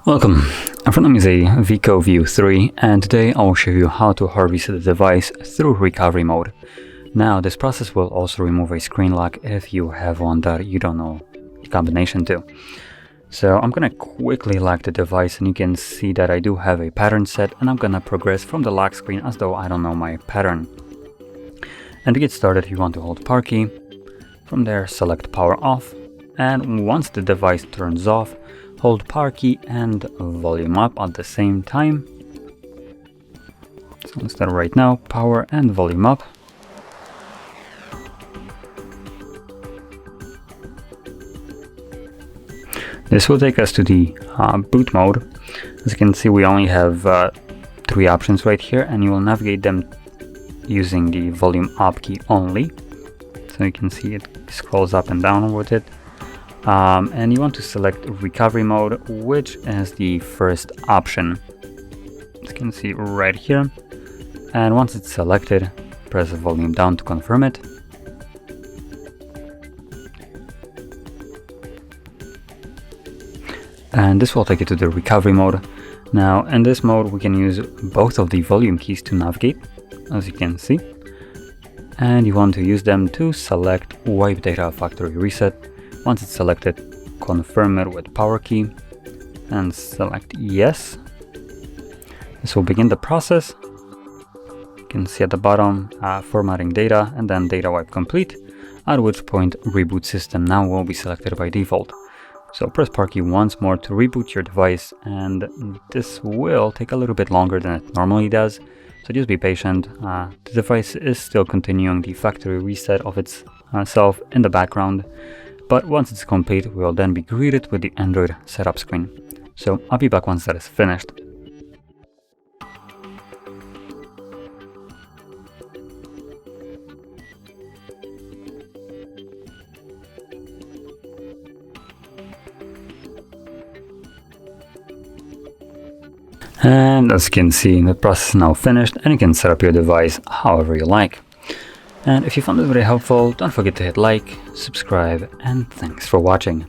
Welcome, in front of me is a WIKO View 3, and today I will show you how to hard reset the device through recovery mode. Now this process will also remove a screen lock if you have one that you don't know the combination to. So I'm gonna quickly lock the device, and you can see that I do have a pattern set, and I'm gonna progress from the lock screen as though I don't know my pattern. And to get started, you want to hold power key. From there, select power off, and once the device turns off, hold power key and volume up at the same time. So let's start right now, power and volume up. This will take us to the boot mode. As you can see, we only have 3 options right here, and you will navigate them using the volume up key only. So you can see it scrolls up and down with it. And you want to select recovery mode, which is the first option. As you can see right here. And once it's selected, press the volume down to confirm it. And this will take you to the recovery mode. Now in this mode we can use both of the volume keys to navigate, as you can see. And you want to use them to select wipe data factory reset. Once it's selected, confirm it with power key and select yes. This will begin the process. You can see at the bottom formatting data and then data wipe complete, at which point reboot system now will be selected by default. So press power key once more to reboot your device, and this will take a little bit longer than it normally does, so just be patient. The device is still continuing the factory reset of itself in the background. But once it's complete, we will then be greeted with the Android setup screen. So I'll be back once that is finished. And as you can see, the process is now finished, and you can set up your device however you like. And if you found this video helpful, don't forget to hit like, subscribe, and thanks for watching.